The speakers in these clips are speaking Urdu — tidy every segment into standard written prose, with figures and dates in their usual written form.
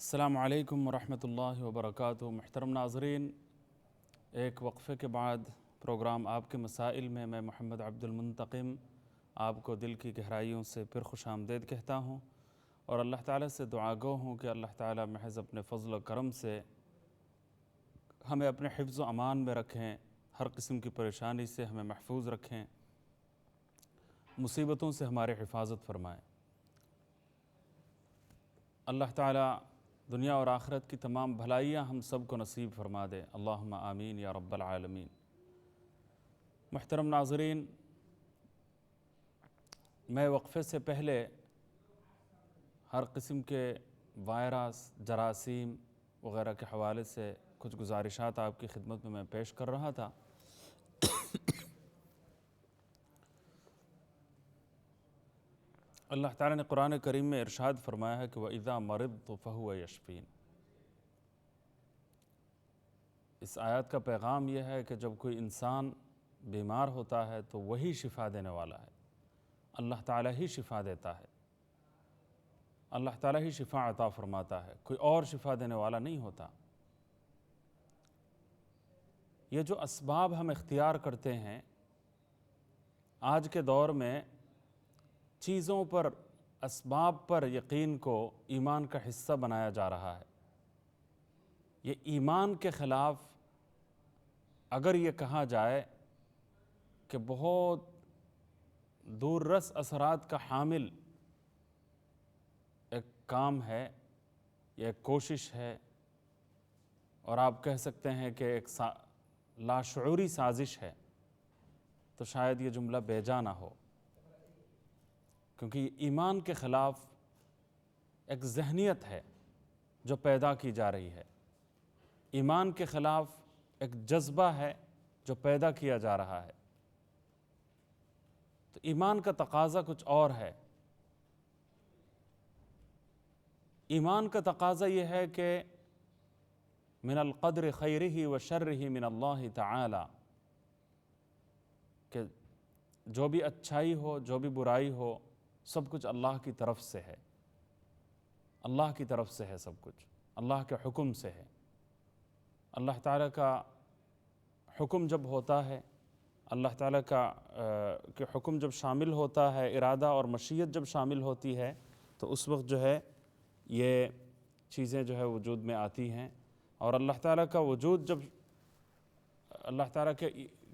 السلام علیکم ورحمۃ اللہ وبرکاتہ۔ محترم ناظرین، ایک وقفے کے بعد پروگرام آپ کے مسائل میں محمد عبد المنتقم آپ کو دل کی گہرائیوں سے پھر خوش آمدید کہتا ہوں، اور اللہ تعالیٰ سے دعا گو ہوں کہ اللہ تعالیٰ محض اپنے فضل و کرم سے ہمیں اپنے حفظ و امان میں رکھیں، ہر قسم کی پریشانی سے ہمیں محفوظ رکھیں، مصیبتوں سے ہمارے حفاظت فرمائیں۔ اللہ تعالیٰ دنیا اور آخرت کی تمام بھلائیاں ہم سب کو نصیب فرما دے، اللہم آمین یا رب العالمین۔ محترم ناظرین، میں وقفے سے پہلے ہر قسم کے وائرس، جراثیم وغیرہ کے حوالے سے کچھ گزارشات آپ کی خدمت میں پیش کر رہا تھا۔ اللہ تعالیٰ نے قرآن کریم میں ارشاد فرمایا ہے کہ وَإِذَا مَرِضْتُ فَهُوَ يَشْفِينِ۔ اس آیت کا پیغام یہ ہے کہ جب کوئی انسان بیمار ہوتا ہے تو وہی شفا دینے والا ہے، اللہ تعالیٰ ہی شفا دیتا ہے، اللہ تعالیٰ ہی شفا عطا فرماتا ہے، کوئی اور شفا دینے والا نہیں ہوتا۔ یہ جو اسباب ہم اختیار کرتے ہیں، آج کے دور میں چیزوں پر، اسباب پر یقین کو ایمان کا حصہ بنایا جا رہا ہے۔ یہ ایمان کے خلاف اگر یہ کہا جائے کہ بہت دور رس اثرات کا حامل ایک کام ہے، یہ ایک کوشش ہے، اور آپ کہہ سکتے ہیں کہ ایک لاشعوری سازش ہے، تو شاید یہ جملہ بے جا نہ ہو، کیونکہ یہ ایمان کے خلاف ایک ذہنیت ہے جو پیدا کی جا رہی ہے، ایمان کے خلاف ایک جذبہ ہے جو پیدا کیا جا رہا ہے۔ تو ایمان کا تقاضا کچھ اور ہے۔ ایمان کا تقاضا یہ ہے کہ من القدر خیرہ و شرہ من اللہ تعالی، کہ جو بھی اچھائی ہو، جو بھی برائی ہو، سب کچھ اللہ کی طرف سے ہے، اللہ کی طرف سے ہے، سب کچھ اللہ کے حکم سے ہے۔ اللہ تعالیٰ کا حکم جب ہوتا ہے، اللہ تعالیٰ کا حکم جب شامل ہوتا ہے، ارادہ اور مشیت جب شامل ہوتی ہے، تو اس وقت جو ہے یہ چیزیں جو ہے وجود میں آتی ہیں، اور اللہ تعالیٰ کا وجود جب، اللہ تعالیٰ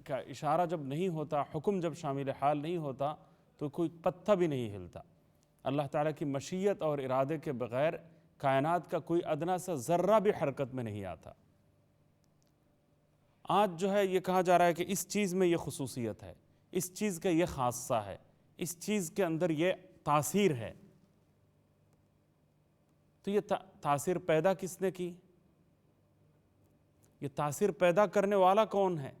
کا اشارہ جب نہیں ہوتا، حکم جب شامل حال نہیں ہوتا، تو کوئی پتہ بھی نہیں ہلتا۔ اللہ تعالیٰ کی مشیت اور ارادے کے بغیر کائنات کا کوئی ادنا سا ذرہ بھی حرکت میں نہیں آتا۔ آج جو ہے یہ کہا جا رہا ہے کہ اس چیز میں یہ خصوصیت ہے، اس چیز کا یہ خاصہ ہے، اس چیز کے اندر یہ تاثیر ہے۔ تو یہ تاثیر پیدا کس نے کی؟ یہ تاثیر پیدا کرنے والا کون ہے؟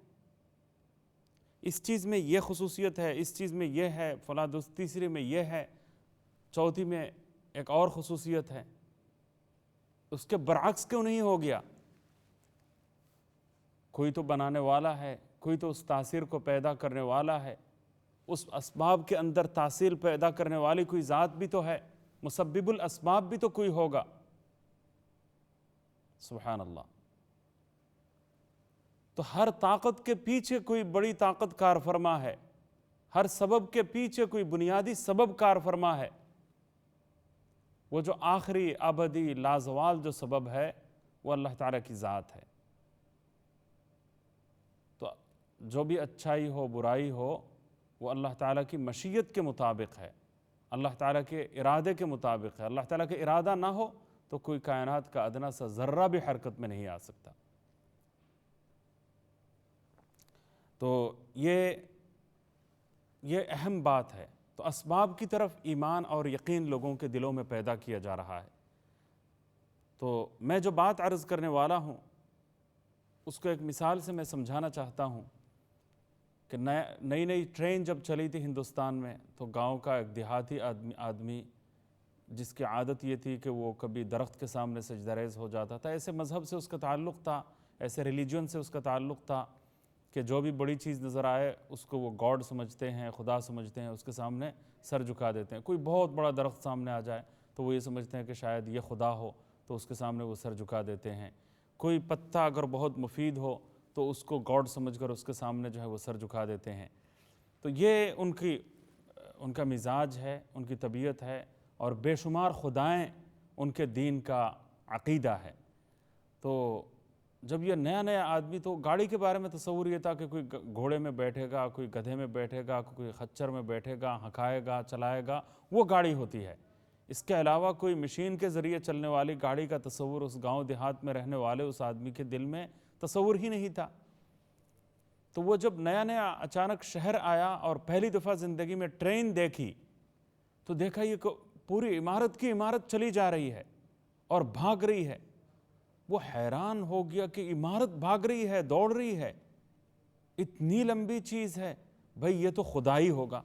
اس چیز میں یہ خصوصیت ہے، اس چیز میں یہ ہے، فلاں تیسری میں یہ ہے، چوتھی میں ایک اور خصوصیت ہے، اس کے برعکس کیوں نہیں ہو گیا؟ کوئی تو بنانے والا ہے، کوئی تو اس تاثیر کو پیدا کرنے والا ہے، اس اسباب کے اندر تاثیر پیدا کرنے والی کوئی ذات بھی تو ہے، مسبب الاسباب بھی تو کوئی ہوگا۔ سبحان اللہ۔ تو ہر طاقت کے پیچھے کوئی بڑی طاقت کار فرما ہے، ہر سبب کے پیچھے کوئی بنیادی سبب کار فرما ہے۔ وہ جو آخری ابدی لازوال جو سبب ہے وہ اللہ تعالیٰ کی ذات ہے۔ تو جو بھی اچھائی ہو، برائی ہو، وہ اللہ تعالیٰ کی مشیت کے مطابق ہے، اللہ تعالیٰ کے ارادے کے مطابق ہے۔ اللہ تعالیٰ کے ارادہ نہ ہو تو کوئی کائنات کا ادنا سا ذرہ بھی حرکت میں نہیں آ سکتا۔ تو یہ اہم بات ہے۔ تو اسباب کی طرف ایمان اور یقین لوگوں کے دلوں میں پیدا کیا جا رہا ہے۔ تو میں جو بات عرض کرنے والا ہوں اس کو ایک مثال سے میں سمجھانا چاہتا ہوں کہ نئی ٹرین جب چلی تھی ہندوستان میں، تو گاؤں کا ایک دیہاتی آدمی جس کی عادت یہ تھی کہ وہ کبھی درخت کے سامنے سجدہ ریز ہو جاتا تھا، ایسے مذہب سے اس کا تعلق تھا، ایسے ریلیجن سے اس کا تعلق تھا کہ جو بھی بڑی چیز نظر آئے اس کو وہ گاڈ سمجھتے ہیں، خدا سمجھتے ہیں، اس کے سامنے سر جھکا دیتے ہیں۔ کوئی بہت بڑا درخت سامنے آ جائے تو وہ یہ سمجھتے ہیں کہ شاید یہ خدا ہو، تو اس کے سامنے وہ سر جھکا دیتے ہیں، کوئی پتا اگر بہت مفید ہو تو اس کو گاڈ سمجھ کر اس کے سامنے جو ہے وہ سر جھکا دیتے ہیں۔ تو یہ ان کا مزاج ہے، ان کی طبیعت ہے، اور بے شمار خدائیں ان کے دین کا عقیدہ ہے۔ تو جب یہ نیا نیا آدمی، تو گاڑی کے بارے میں تصور یہ تھا کہ کوئی گھوڑے میں بیٹھے گا، کوئی گدھے میں بیٹھے گا، کوئی خچر میں بیٹھے گا، ہنکائے گا، چلائے گا، وہ گاڑی ہوتی ہے۔ اس کے علاوہ کوئی مشین کے ذریعے چلنے والی گاڑی کا تصور اس گاؤں دیہات میں رہنے والے اس آدمی کے دل میں تصور ہی نہیں تھا۔ تو وہ جب نیا نیا اچانک شہر آیا اور پہلی دفعہ زندگی میں ٹرین دیکھی، تو دیکھا یہ پوری عمارت کی عمارت چلی جا رہی ہے اور بھاگ رہی ہے۔ وہ حیران ہو گیا کہ عمارت بھاگ رہی ہے، دوڑ رہی ہے، اتنی لمبی چیز ہے، بھئی یہ تو خدا ہی ہوگا،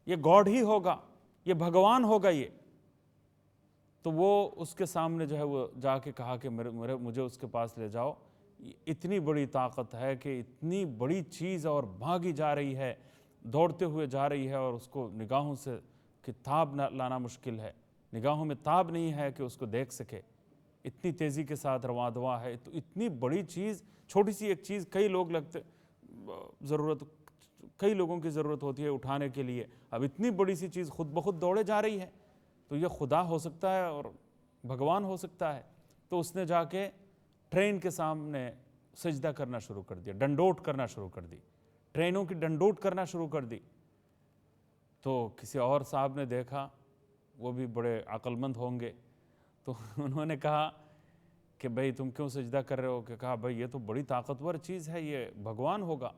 یہ گاڈ ہی ہوگا، یہ بھگوان ہوگا یہ۔ تو وہ اس کے سامنے جو ہے وہ جا کے کہا کہ مجھے اس کے پاس لے جاؤ، اتنی بڑی طاقت ہے کہ اتنی بڑی چیز اور بھاگی جا رہی ہے، دوڑتے ہوئے جا رہی ہے، اور اس کو نگاہوں سے تاب لانا مشکل ہے، نگاہوں میں تاب نہیں ہے کہ اس کو دیکھ سکے، اتنی تیزی کے ساتھ رواں دواں ہے۔ تو اتنی بڑی چیز، چھوٹی سی ایک چیز کئی لوگوں کی ضرورت ہوتی ہے اٹھانے کے لیے، اب اتنی بڑی سی چیز خود بخود دوڑے جا رہی ہے، تو یہ خدا ہو سکتا ہے اور بھگوان ہو سکتا ہے۔ تو اس نے جا کے ٹرین کے سامنے سجدہ کرنا شروع کر دیا، ڈنڈوٹ کرنا شروع کر دی، ٹرینوں کی ڈنڈوٹ کرنا شروع کر دی۔ تو کسی اور صاحب نے دیکھا، وہ بھی بڑے عقل مند ہوں گے، تو انہوں نے کہا کہ بھئی تم کیوں سجدہ کر رہے ہو؟ کہ کہا بھئی یہ تو بڑی طاقتور چیز ہے، یہ بھگوان ہوگا،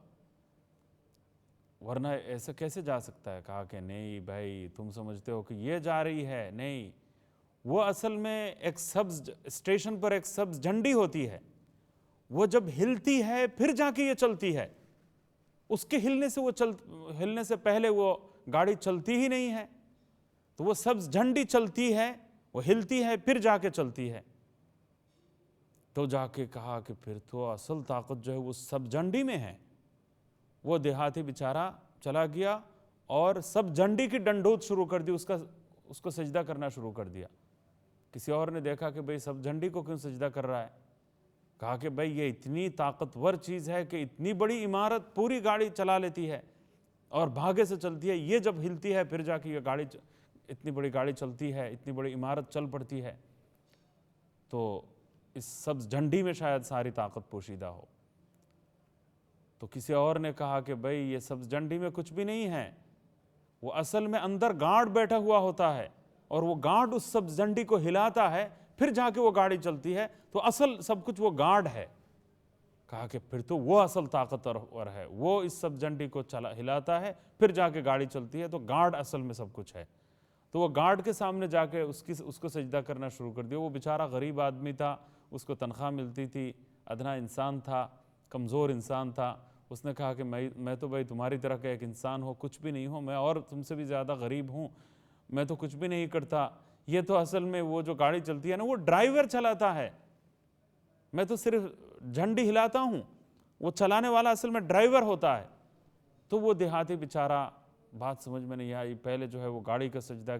ورنہ ایسا کیسے جا سکتا ہے؟ کہا کہ نہیں بھائی، تم سمجھتے ہو کہ یہ جا رہی ہے، نہیں، وہ اصل میں ایک سبز اسٹیشن پر ایک سبز جھنڈی ہوتی ہے، وہ جب ہلتی ہے پھر جا کے یہ چلتی ہے، اس کے ہلنے سے پہلے وہ گاڑی چلتی ہی نہیں ہے۔ تو وہ سبز جھنڈی چلتی ہے، وہ ہلتی ہے، پھر جا کے چلتی ہے۔ تو جا کے کہا کہ پھر تو اصل طاقت جو ہے وہ سب جھنڈی میں ہے۔ وہ دیہاتی بیچارہ چلا گیا اور سب جھنڈی کی ڈنڈوت شروع کر دی، اس کو سجدہ کرنا شروع کر دیا۔ کسی اور نے دیکھا کہ بھئی سب جھنڈی کو کیوں سجدہ کر رہا ہے؟ کہا کہ بھئی یہ اتنی طاقتور چیز ہے کہ اتنی بڑی عمارت پوری گاڑی چلا لیتی ہے اور بھاگے سے چلتی ہے، یہ جب ہلتی ہے پھر جا کے یہ گاڑی، اتنی بڑی گاڑی چلتی ہے، اتنی بڑی عمارت چل پڑتی ہے۔ تو اس سبز جھنڈی میں شاید ساری طاقت پوشیدہ ہو۔ تو کسی اور نے کہا کہ بھئی یہ سبز جھنڈی میں کچھ بھی نہیں ہے، وہ اصل میں اندر گارڈ بیٹھا ہوا ہوتا ہے، اور وہ گارڈ اس سبز جھنڈی کو ہلاتا ہے، پھر جا کے وہ گاڑی چلتی ہے، تو اصل سب کچھ وہ گارڈ ہے۔ کہا کہ پھر تو وہ اصل طاقتور ہے، وہ اس سب جھنڈی کو ہلاتا ہے، پھر جا کے گاڑی چلتی ہے، تو گارڈ اصل میں سب کچھ ہے۔ تو وہ گارڈ کے سامنے جا کے اس کو سجدہ کرنا شروع کر دیا۔ وہ بیچارہ غریب آدمی تھا، اس کو تنخواہ ملتی تھی، ادنا انسان تھا، کمزور انسان تھا۔ اس نے کہا کہ میں تو بھائی تمہاری طرح کا ایک انسان ہوں، کچھ بھی نہیں ہوں، میں اور تم سے بھی زیادہ غریب ہوں، میں تو کچھ بھی نہیں کرتا، یہ تو اصل میں وہ جو گاڑی چلتی ہے نا وہ ڈرائیور چلاتا ہے، میں تو صرف جھنڈی ہلاتا ہوں، وہ چلانے والا اصل میں ڈرائیور ہوتا ہے۔ تو وہ دیہاتی بیچارہ، بات سمجھ میں نہیں آئی، پہلے جو ہے وہ گاڑی کا سجدہ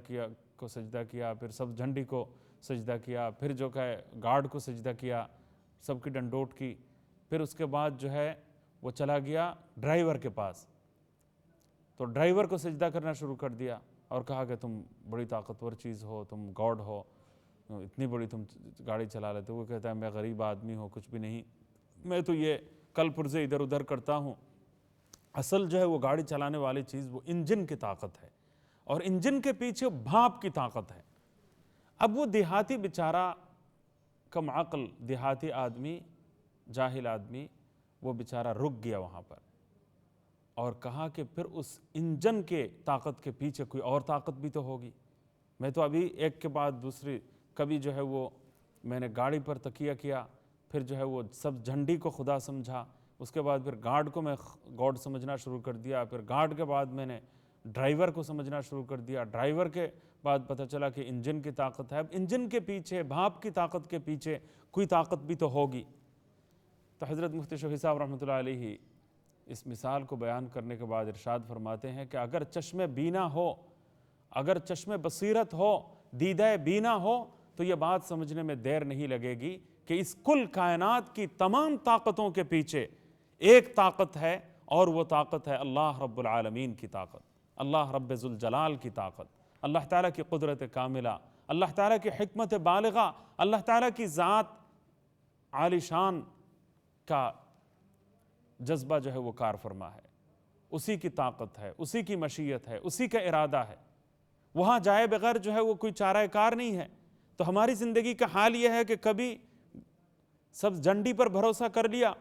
کیا، پھر سب جھنڈی کو سجدہ کیا، پھر جو کہ گارڈ کو سجدہ کیا، سب کی ڈنڈوٹ کی، پھر اس کے بعد جو ہے وہ چلا گیا ڈرائیور کے پاس، تو ڈرائیور کو سجدہ کرنا شروع کر دیا اور کہا کہ تم بڑی طاقتور چیز ہو، تم گاڈ ہو، اتنی بڑی تم گاڑی چلا لیتے ہو۔ وہ کہتا ہے میں غریب آدمی ہوں، کچھ بھی نہیں، میں تو یہ کل پرزے ادھر ادھر کرتا ہوں۔ اصل جو ہے وہ گاڑی چلانے والی چیز وہ انجن کی طاقت ہے، اور انجن کے پیچھے بھانپ کی طاقت ہے۔ اب وہ دیہاتی بیچارہ، کم عقل دیہاتی آدمی، جاہل آدمی، وہ بیچارہ رک گیا وہاں پر اور کہا کہ پھر اس انجن کے طاقت کے پیچھے کوئی اور طاقت بھی تو ہوگی۔ میں تو ابھی ایک کے بعد دوسری، کبھی جو ہے وہ میں نے گاڑی پر تکیہ کیا، پھر جو ہے وہ سب جھنڈی کو خدا سمجھا، اس کے بعد پھر گارڈ کو میں گاڈ سمجھنا شروع کر دیا، پھر گارڈ کے بعد میں نے ڈرائیور کو سمجھنا شروع کر دیا، ڈرائیور کے بعد پتہ چلا کہ انجن کی طاقت ہے، اب انجن کے پیچھے، بھانپ کی طاقت کے پیچھے کوئی طاقت بھی تو ہوگی۔ تو حضرت مفتی شفیع صاحب رحمۃ اللہ علیہ اس مثال کو بیان کرنے کے بعد ارشاد فرماتے ہیں کہ اگر چشم بینا ہو، اگر چشم بصیرت ہو، دیدہ بینا ہو، تو یہ بات سمجھنے میں دیر نہیں لگے گی کہ اس کل کائنات کی تمام طاقتوں کے پیچھے ایک طاقت ہے، اور وہ طاقت ہے اللہ رب العالمین کی طاقت، اللہ رب ذوالجلال کی طاقت، اللہ تعالیٰ کی قدرت کاملہ، اللہ تعالیٰ کی حکمت بالغہ، اللہ تعالیٰ کی ذات عالی شان کا جذبہ جو ہے وہ کار فرما ہے، اسی کی طاقت ہے، اسی کی مشیت ہے، اسی کا ارادہ ہے، وہاں جائے بغیر جو ہے وہ کوئی چارہ کار نہیں ہے۔ تو ہماری زندگی کا حال یہ ہے کہ کبھی سب جھنڈی پر بھروسہ کر لیا،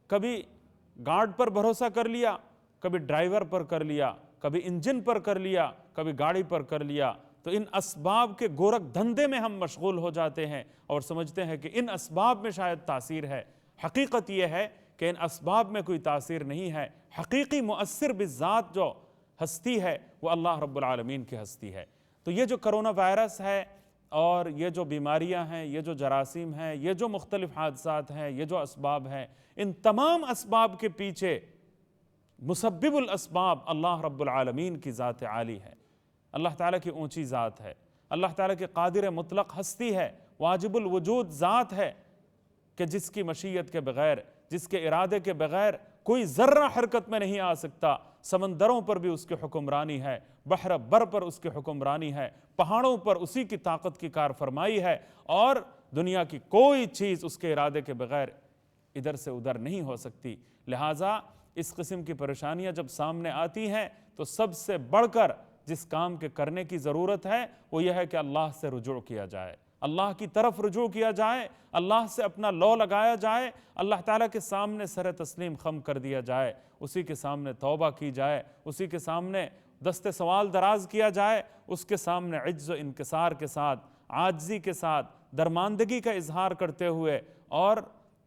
کبھی گارڈ پر بھروسہ کر لیا، کبھی ڈرائیور پر کر لیا، کبھی انجن پر کر لیا، کبھی گاڑی پر کر لیا۔ تو ان اسباب کے گورکھ دھندے میں ہم مشغول ہو جاتے ہیں اور سمجھتے ہیں کہ ان اسباب میں شاید تاثیر ہے۔ حقیقت یہ ہے کہ ان اسباب میں کوئی تاثیر نہیں ہے، حقیقی مؤثر بالذات جو ہستی ہے وہ اللہ رب العالمین کی ہستی ہے۔ تو یہ جو کرونا وائرس ہے اور یہ جو بیماریاں ہیں، یہ جو جراثیم ہیں، یہ جو مختلف حادثات ہیں، یہ جو اسباب ہیں، ان تمام اسباب کے پیچھے مسبب الاسباب اللہ رب العالمین کی ذات عالی ہے، اللہ تعالیٰ کی اونچی ذات ہے، اللہ تعالیٰ کی قادر مطلق ہستی ہے، واجب الوجود ذات ہے کہ جس کی مشیت کے بغیر، جس کے ارادے کے بغیر کوئی ذرہ حرکت میں نہیں آ سکتا۔ سمندروں پر بھی اس کی حکمرانی ہے، بحر بر پر اس کی حکمرانی ہے، پہاڑوں پر اسی کی طاقت کی کار فرمائی ہے، اور دنیا کی کوئی چیز اس کے ارادے کے بغیر ادھر سے ادھر نہیں ہو سکتی۔ لہٰذا اس قسم کی پریشانیاں جب سامنے آتی ہیں تو سب سے بڑھ کر جس کام کے کرنے کی ضرورت ہے وہ یہ ہے کہ اللہ سے رجوع کیا جائے، اللہ کی طرف رجوع کیا جائے، اللہ سے اپنا لو لگایا جائے، اللہ تعالیٰ کے سامنے سر تسلیم خم کر دیا جائے، اسی کے سامنے توبہ کی جائے، اسی کے سامنے دست سوال دراز کیا جائے، اس کے سامنے عجز و انکسار کے ساتھ، عاجزی کے ساتھ، درماندگی کا اظہار کرتے ہوئے اور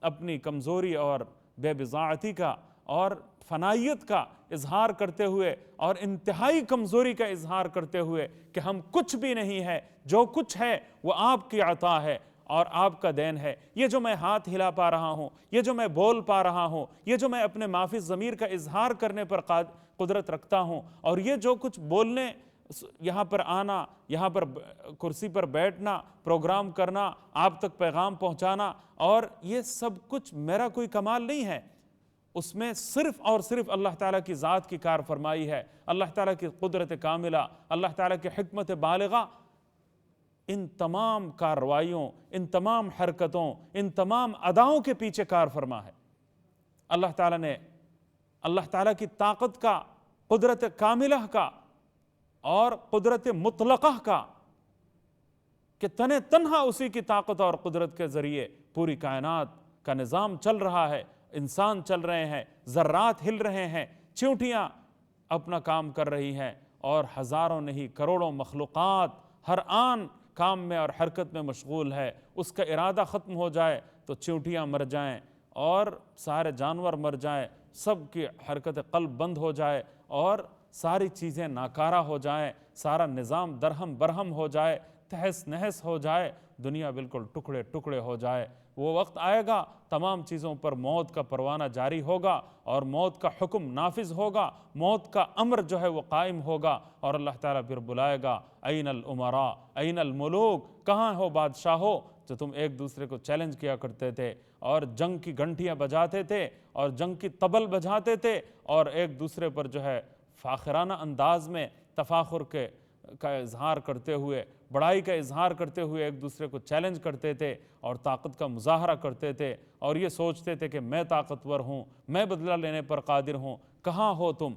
اپنی کمزوری اور بے بضاعتی کا اور فنائیت کا اظہار کرتے ہوئے اور انتہائی کمزوری کا اظہار کرتے ہوئے کہ ہم کچھ بھی نہیں ہے، جو کچھ ہے وہ آپ کی عطا ہے اور آپ کا دین ہے۔ یہ جو میں ہاتھ ہلا پا رہا ہوں، یہ جو میں بول پا رہا ہوں، یہ جو میں اپنے معافی ضمیر کا اظہار کرنے پر قدرت رکھتا ہوں، اور یہ جو کچھ بولنے، یہاں پر آنا، یہاں پر کرسی پر بیٹھنا، پروگرام کرنا، آپ تک پیغام پہنچانا، اور یہ سب کچھ میرا کوئی کمال نہیں ہے، اس میں صرف اور صرف اللہ تعالیٰ کی ذات کی کار فرمائی ہے، اللہ تعالیٰ کی قدرت کاملہ، اللہ تعالیٰ کی حکمت بالغہ۔ ان تمام کارروائیوں، ان تمام حرکتوں، ان تمام اداؤں کے پیچھے کار فرما ہے اللہ تعالیٰ نے، اللہ تعالیٰ کی طاقت کا، قدرت کاملہ کا اور قدرت مطلقہ کا، کہ تنہا اسی کی طاقت اور قدرت کے ذریعے پوری کائنات کا نظام چل رہا ہے، انسان چل رہے ہیں، ذرات ہل رہے ہیں، چیونٹیاں اپنا کام کر رہی ہیں، اور ہزاروں نہیں کروڑوں مخلوقات ہر آن کام میں اور حرکت میں مشغول ہے۔ اس کا ارادہ ختم ہو جائے تو چیونٹیاں مر جائیں اور سارے جانور مر جائیں، سب کی حرکت قلب بند ہو جائے اور ساری چیزیں ناکارہ ہو جائیں، سارا نظام درہم برہم ہو جائے، تہس نہس ہو جائے، دنیا بالکل ٹکڑے ٹکڑے ہو جائے۔ وہ وقت آئے گا، تمام چیزوں پر موت کا پروانہ جاری ہوگا اور موت کا حکم نافذ ہوگا، موت کا امر جو ہے وہ قائم ہوگا، اور اللہ تعالیٰ پھر بلائے گا، این الامراء این الملوک، کہاں ہو بادشاہو جو تم ایک دوسرے کو چیلنج کیا کرتے تھے اور جنگ کی گھنٹیاں بجاتے تھے اور جنگ کی طبل بجاتے تھے اور ایک دوسرے پر جو ہے فاخرانہ انداز میں تفاخر کا اظہار کرتے ہوئے، بڑائی کا اظہار کرتے ہوئے ایک دوسرے کو چیلنج کرتے تھے اور طاقت کا مظاہرہ کرتے تھے اور یہ سوچتے تھے کہ میں طاقتور ہوں، میں بدلہ لینے پر قادر ہوں، کہاں ہو تم؟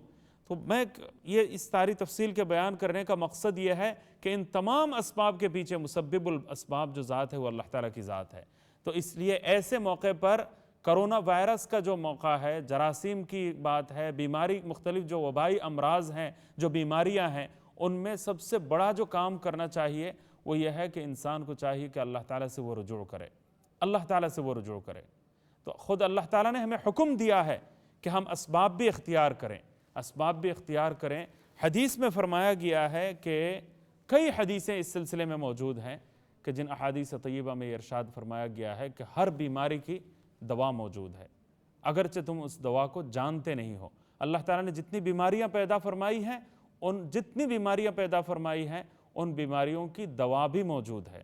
تو میں یہ اس ساری تفصیل کے بیان کرنے کا مقصد یہ ہے کہ ان تمام اسباب کے پیچھے مسبب الاسباب جو ذات ہے وہ اللہ تعالیٰ کی ذات ہے۔ تو اس لیے ایسے موقع پر کرونا وائرس کا جو موقع ہے، جراثیم کی بات ہے، بیماری، مختلف جو وبائی امراض ہیں، جو بیماریاں ہیں، ان میں سب سے بڑا جو کام کرنا چاہیے وہ یہ ہے کہ انسان کو چاہیے کہ اللہ تعالیٰ سے وہ رجوع کرے، اللہ تعالیٰ سے وہ رجوع کرے۔ تو خود اللہ تعالیٰ نے ہمیں حکم دیا ہے کہ ہم اسباب بھی اختیار کریں، اسباب بھی اختیار کریں۔ حدیث میں فرمایا گیا ہے کہ کئی حدیثیں اس سلسلے میں موجود ہیں کہ جن احادیث طیبہ میں ارشاد فرمایا گیا ہے کہ ہر بیماری کی دوا موجود ہے، اگرچہ تم اس دوا کو جانتے نہیں ہو۔ اللہ تعالیٰ نے جتنی بیماریاں پیدا فرمائی ہیں، ان بیماریوں کی دوا بھی موجود ہے۔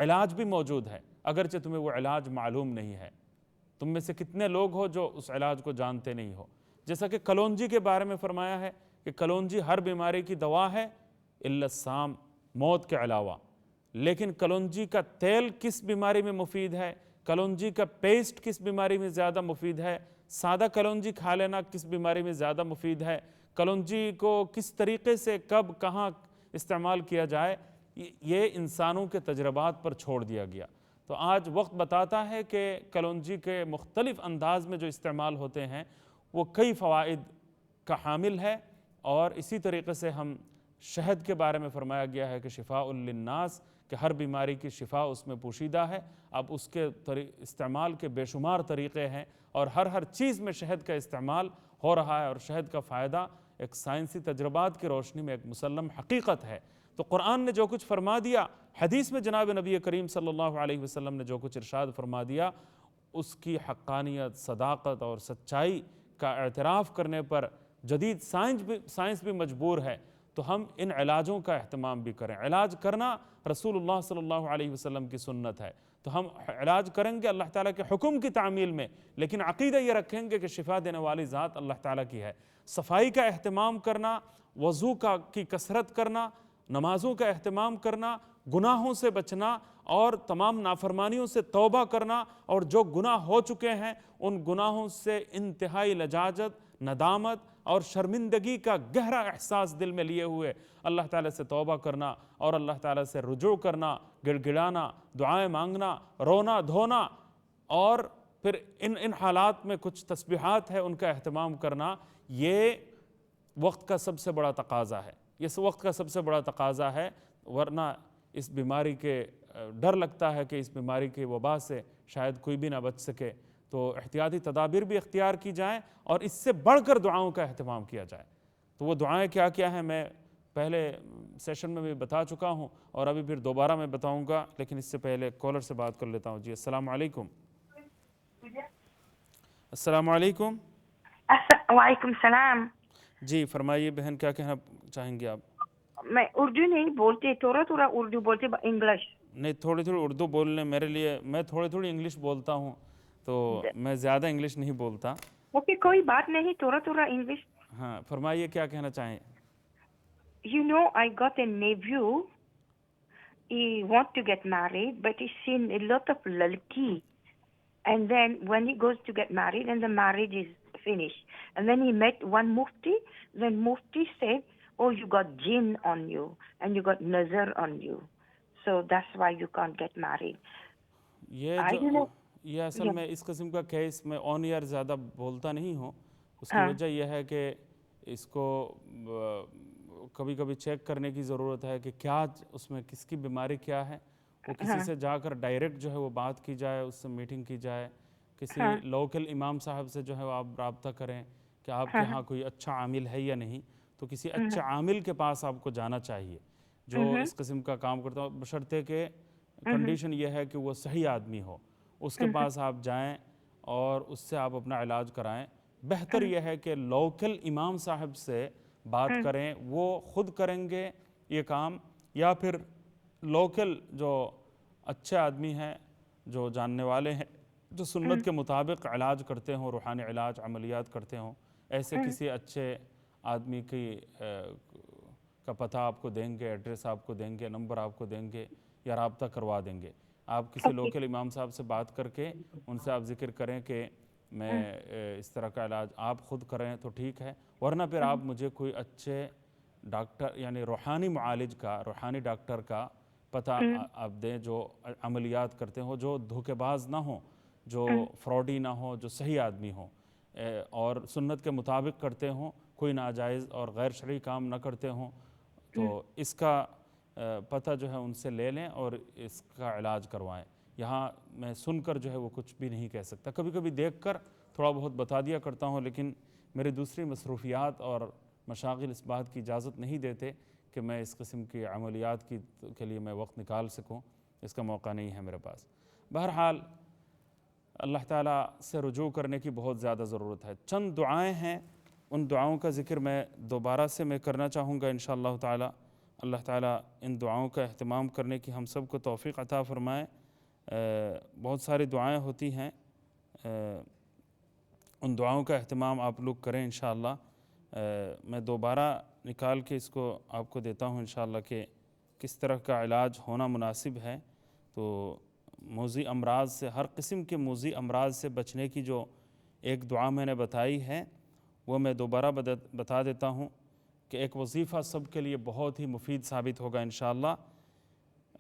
علاج بھی موجود ہے، اگرچہ تمہیں وہ علاج معلوم نہیں ہے۔ تم میں سے کتنے لوگ ہو جو اس علاج کو جانتے نہیں ہو؟ جیسا کہ کلونجی کے بارے میں فرمایا ہے کہ کلونجی ہر بیماری کی دوا ہے الا السام، موت کے علاوہ۔ لیکن کلونجی کا تیل کس بیماری میں مفید ہے، کلونجی کا پیسٹ کس بیماری میں زیادہ مفید ہے، سادہ کلونجی کھا لینا کس بیماری میں زیادہ مفید ہے، کلونجی کو کس طریقے سے کب کہاں استعمال کیا جائے، یہ انسانوں کے تجربات پر چھوڑ دیا گیا۔ تو آج وقت بتاتا ہے کہ کلونجی کے مختلف انداز میں جو استعمال ہوتے ہیں وہ کئی فوائد کا حامل ہے، اور اسی طریقے سے ہم شہد کے بارے میں فرمایا گیا ہے کہ شفاء للناس، کہ ہر بیماری کی شفا اس میں پوشیدہ ہے۔ اب اس کے استعمال کے بے شمار طریقے ہیں، اور ہر چیز میں شہد کا استعمال ہو رہا ہے، اور شہد کا فائدہ ایک سائنسی تجربات کی روشنی میں ایک مسلم حقیقت ہے۔ تو قرآن نے جو کچھ فرما دیا، حدیث میں جناب نبی کریم صلی اللہ علیہ وسلم نے جو کچھ ارشاد فرما دیا، اس کی حقانیت، صداقت اور سچائی کا اعتراف کرنے پر جدید سائنس بھی مجبور ہے۔ تو ہم ان علاجوں کا اہتمام بھی کریں۔ علاج کرنا رسول اللہ صلی اللہ علیہ وسلم کی سنت ہے، تو ہم علاج کریں گے اللہ تعالیٰ کے حکم کی تعمیل میں، لیکن عقیدہ یہ رکھیں گے کہ شفا دینے والی ذات اللہ تعالیٰ کی ہے۔ صفائی کا اہتمام کرنا، وضو کی کثرت کرنا، نمازوں کا اہتمام کرنا، گناہوں سے بچنا اور تمام نافرمانیوں سے توبہ کرنا، اور جو گناہ ہو چکے ہیں ان گناہوں سے انتہائی لجاجت، ندامت اور شرمندگی کا گہرا احساس دل میں لیے ہوئے اللہ تعالیٰ سے توبہ کرنا اور اللہ تعالیٰ سے رجوع کرنا، گڑ گڑانا، دعائیں مانگنا، رونا دھونا، اور پھر ان حالات میں کچھ تسبیحات ہے ان کا اہتمام کرنا، یہ وقت کا سب سے بڑا تقاضا ہے۔ یہ وقت کا سب سے بڑا تقاضا ہے، ورنہ اس بیماری کے ڈر لگتا ہے کہ اس بیماری کی وبا سے شاید کوئی بھی نہ بچ سکے، تو احتیاطی تدابیر بھی اختیار کی جائیں اور اس سے بڑھ کر دعاؤں کا اہتمام کیا جائے۔ تو وہ دعائیں کیا کیا ہیں میں پہلے سیشن میں بھی بتا چکا ہوں، اور ابھی پھر دوبارہ میں بتاؤں گا، لیکن اس سے پہلے کالر سے بات کر لیتا ہوں۔ جی السلام علیکم۔ السلام علیکم۔ وعلیکم السلام۔ جی فرمائیے بہن، کیا کہنا چاہیں گے آپ؟ میں اردو نہیں بولتی، تھوڑا تھوڑا اردو بولتی، انگلش نہیں، تھوڑی تھوڑی اردو بولنے میرے لیے، میں تھوڑی تھوڑی انگلش بولتا ہوں، تو میں زیادہ انگلش نہیں بولتا۔ اوکے، کوئی بات نہیں، تھوڑا تھوڑا انگلش۔ ہاں فرمائیے، کیا کہنا چاہیں؟ You know, I got a nephew. He want to get married, but he's seen a lot of lalki. And then when he goes to get married, and the marriage is finished, and then he met one mufti. Then mufti said, "Oh, you got jinn on you, and you got nazar on you, so that's why you can't get married." یہ اصل میں اس قسم کا کیس میں آن ایئر زیادہ بولتا نہیں ہوں۔ اس کی وجہ یہ ہے کہ اس کو کبھی کبھی چیک کرنے کی ضرورت ہے کہ کیا اس میں کس کی بیماری کیا ہے، وہ کسی سے جا کر ڈائریکٹ جو ہے وہ بات کی جائے، اس سے میٹنگ کی جائے، کسی لوکل امام صاحب سے جو ہے آپ رابطہ کریں کہ آپ کے ہاں کوئی اچھا عامل ہے یا نہیں، تو کسی اچھے عامل کے پاس آپ کو جانا چاہیے جو اس قسم کا کام کرتا ہو، بشرطے کہ کنڈیشن یہ ہے کہ وہ صحیح آدمی ہو، اس کے پاس آپ جائیں اور اس سے آپ اپنا علاج کرائیں۔ بہتر یہ ہے کہ لوکل امام صاحب سے بات کریں، وہ خود کریں گے یہ کام، یا پھر لوکل جو اچھے آدمی ہیں، جو جاننے والے ہیں، جو سنت کے مطابق علاج کرتے ہوں، روحانی علاج عملیات کرتے ہوں، ایسے کسی اچھے آدمی کا پتہ آپ کو دیں گے، ایڈریس آپ کو دیں گے، نمبر آپ کو دیں گے، یا رابطہ کروا دیں گے۔ آپ کسی لوکل امام صاحب سے بات کر کے ان سے آپ ذکر کریں کہ میں اس طرح کا علاج آپ خود کریں تو ٹھیک ہے، ورنہ پھر آپ مجھے کوئی اچھے ڈاکٹر یعنی روحانی معالج کا، روحانی ڈاکٹر کا پتہ آپ دیں جو عملیات کرتے ہوں، جو دھوکے باز نہ ہوں، جو فراڈی نہ ہوں، جو صحیح آدمی ہوں اور سنت کے مطابق کرتے ہوں، کوئی ناجائز اور غیر شرعی کام نہ کرتے ہوں۔ تو اس کا پتہ جو ہے ان سے لے لیں اور اس کا علاج کروائیں۔ یہاں میں سن کر جو ہے وہ کچھ بھی نہیں کہہ سکتا، کبھی کبھی دیکھ کر تھوڑا بہت بتا دیا کرتا ہوں، لیکن میری دوسری مصروفیات اور مشاغل اس بات کی اجازت نہیں دیتے کہ میں اس قسم کی عملیات کے لیے میں وقت نکال سکوں، اس کا موقع نہیں ہے میرے پاس۔ بہرحال اللہ تعالیٰ سے رجوع کرنے کی بہت زیادہ ضرورت ہے۔ چند دعائیں ہیں، ان دعاؤں کا ذکر میں دوبارہ سے کرنا چاہوں گا انشاءاللہ تعالیٰ۔ اللہ تعالیٰ ان دعاؤں کا اہتمام کرنے کی ہم سب کو توفیق عطا فرمائے۔ بہت ساری دعائیں ہوتی ہیں، ان دعاؤں کا اہتمام آپ لوگ کریں انشاءاللہ۔ میں دوبارہ نکال کے اس کو آپ کو دیتا ہوں انشاءاللہ کہ کس طرح کا علاج ہونا مناسب ہے۔ تو موذی امراض سے، ہر قسم کے موذی امراض سے بچنے کی جو ایک دعا میں نے بتائی ہے وہ میں دوبارہ بتا دیتا ہوں کہ ایک وظیفہ سب کے لیے بہت ہی مفید ثابت ہوگا انشاءاللہ۔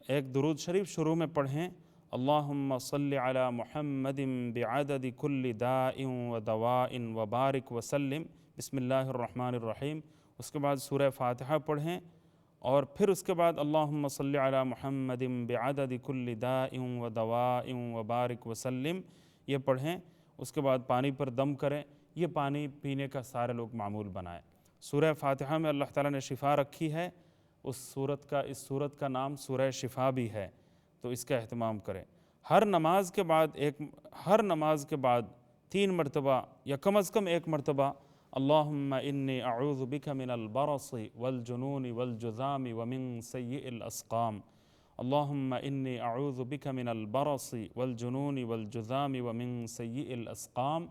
ایک درود شریف شروع میں پڑھیں، اللہم صلی علی محمد بعدد کل داء و دواء وبارک وسلم، بسم اللہ الرحمن الرحیم۔ اس کے بعد سورہ فاتحہ پڑھیں، اور پھر اس کے بعد اللہم صلی علی محمد بعدد کل داء و دواء وبارک وسلم یہ پڑھیں۔ اس کے بعد پانی پر دم کریں۔ یہ پانی پینے کا سارے لوگ معمول بنائیں۔ سورہ فاتحہ میں اللہ تعالیٰ نے شفا رکھی ہے، اس سورت کا نام سورہ شفا بھی ہے، تو اس کا اہتمام کریں۔ ہر نماز کے بعد 3 مرتبہ یا کم از کم 1 مرتبہ اللہم انی اعوذ بک من البرص والجنون والجذام ومن سیئ الاسقام، اللہم انی اعوذ بک من البرص والجنون والجذام ومن سیئ الاسقام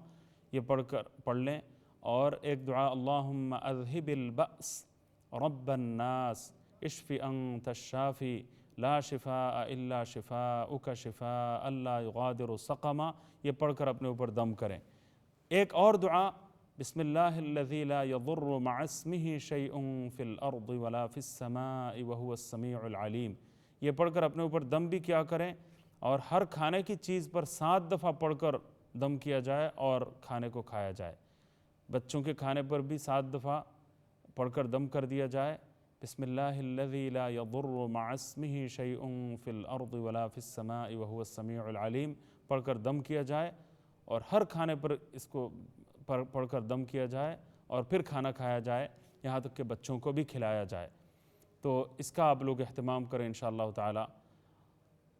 یہ پڑھ لیں۔ اور ایک دعا، اللہم اذہب البأس رب الناس اشف انت الشافی لا شفاء الا شفاؤک شفاء لا یغادر سقما یہ پڑھ کر اپنے اوپر دم کریں۔ ایک اور دعا، بسم اللہ الذی لا یضر مع اسمہ شیء فی الارض ولا فی السماء وہو السمیع العلیم یہ پڑھ کر اپنے اوپر دم بھی کیا کریں، اور ہر کھانے کی چیز پر 7 دفعہ پڑھ کر دم کیا جائے اور کھانے کو کھایا جائے۔ بچوں کے کھانے پر بھی 7 دفعہ پڑھ کر دم کر دیا جائے، بسم اللہ الذی لا یضر مع اسمہ شیء فی الارض ولا فی السماء وہو السمیع العلیم پڑھ کر دم کیا جائے، اور ہر کھانے پر اس کو پڑھ کر دم کیا جائے اور پھر کھانا کھایا جائے، یہاں تک کہ بچوں کو بھی کھلایا جائے۔ تو اس کا آپ لوگ اہتمام کریں انشاءاللہ تعالی۔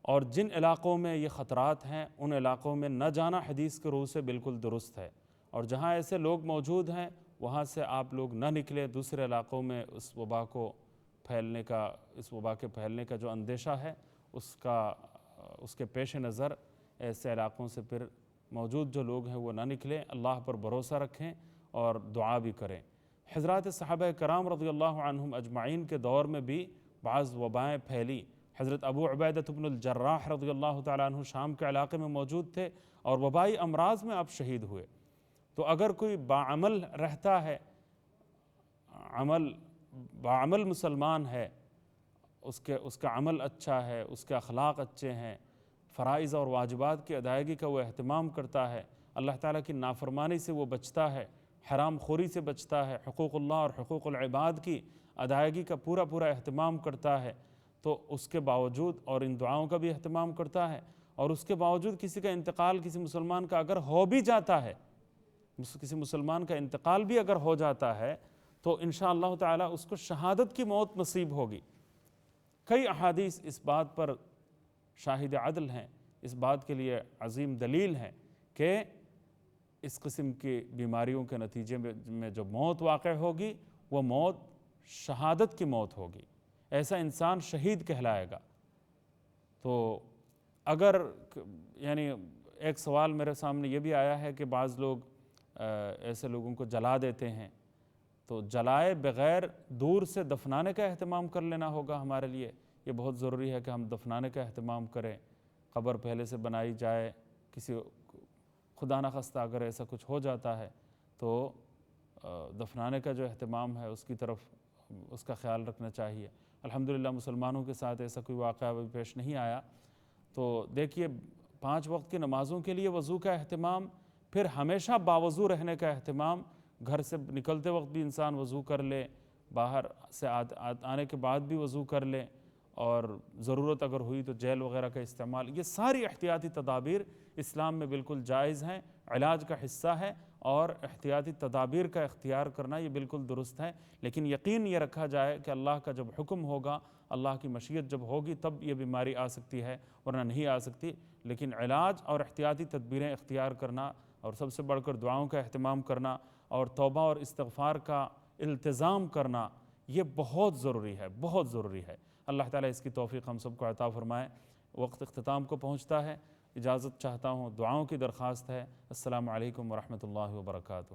اور جن علاقوں میں یہ خطرات ہیں ان علاقوں میں نہ جانا حدیث کے روح سے بالکل درست ہے، اور جہاں ایسے لوگ موجود ہیں وہاں سے آپ لوگ نہ نکلیں۔ دوسرے علاقوں میں اس وبا کے پھیلنے کا جو اندیشہ ہے اس کے پیش نظر ایسے علاقوں سے پھر موجود جو لوگ ہیں وہ نہ نکلیں، اللہ پر بھروسہ رکھیں اور دعا بھی کریں۔ حضرات صحابہ کرام رضی اللہ عنہم اجمعین کے دور میں بھی بعض وبائیں پھیلی۔ حضرت ابو عبیدہ بن الجراح رضی اللہ تعالیٰ عنہ شام کے علاقے میں موجود تھے اور وبائی امراض میں آپ شہید ہوئے۔ تو اگر کوئی باعمل رہتا ہے، باعمل مسلمان ہے، اس کا عمل اچھا ہے، اس کے اخلاق اچھے ہیں، فرائض اور واجبات کی ادائیگی کا وہ اہتمام کرتا ہے، اللہ تعالیٰ کی نافرمانی سے وہ بچتا ہے، حرام خوری سے بچتا ہے، حقوق اللہ اور حقوق العباد کی ادائیگی کا پورا اہتمام کرتا ہے، تو اس کے باوجود اور ان دعاؤں کا بھی اہتمام کرتا ہے، اور اس کے باوجود کسی کا انتقال کسی مسلمان کا اگر ہو بھی جاتا ہے، کسی مسلمان کا انتقال بھی اگر ہو جاتا ہے تو انشاءاللہ تعالی اس کو شہادت کی موت نصیب ہوگی۔ کئی احادیث اس بات پر شاہد عدل ہیں، اس بات کے لیے عظیم دلیل ہے کہ اس قسم کی بیماریوں کے نتیجے میں جو موت واقع ہوگی وہ موت شہادت کی موت ہوگی، ایسا انسان شہید کہلائے گا۔ تو اگر یعنی ایک سوال میرے سامنے یہ بھی آیا ہے کہ بعض لوگ ایسے لوگوں کو جلا دیتے ہیں، تو جلائے بغیر دور سے دفنانے کا اہتمام کر لینا ہوگا ہمارے لیے۔ یہ بہت ضروری ہے کہ ہم دفنانے کا اہتمام کریں، قبر پہلے سے بنائی جائے، کسی خدا نخواستہ اگر ایسا کچھ ہو جاتا ہے تو دفنانے کا جو اہتمام ہے اس کی طرف اس کا خیال رکھنا چاہیے۔ الحمدللہ مسلمانوں کے ساتھ ایسا کوئی واقعہ ابھی پیش نہیں آیا۔ تو دیکھیے 5 وقت کی نمازوں کے لیے وضو کا اہتمام، پھر ہمیشہ باوضو رہنے کا اہتمام، گھر سے نکلتے وقت بھی انسان وضو کر لے، باہر سے آنے کے بعد بھی وضو کر لے، اور ضرورت اگر ہوئی تو جیل وغیرہ کا استعمال، یہ ساری احتیاطی تدابیر اسلام میں بالکل جائز ہیں، علاج کا حصہ ہے، اور احتیاطی تدابیر کا اختیار کرنا یہ بالکل درست ہے۔ لیکن یقین یہ رکھا جائے کہ اللہ کا جب حکم ہوگا، اللہ کی مشیت جب ہوگی تب یہ بیماری آ سکتی ہے، ورنہ نہیں آ سکتی۔ لیکن علاج اور احتیاطی تدبیریں اختیار کرنا، اور سب سے بڑھ کر دعاؤں کا اہتمام کرنا، اور توبہ اور استغفار کا التزام کرنا، یہ بہت ضروری ہے، بہت ضروری ہے۔ اللہ تعالیٰ اس کی توفیق ہم سب کو عطا فرمائے۔ وقت اختتام کو پہنچتا ہے، اجازت چاہتا ہوں، دعاؤں کی درخواست ہے۔ السلام علیکم ورحمۃ اللہ وبرکاتہ۔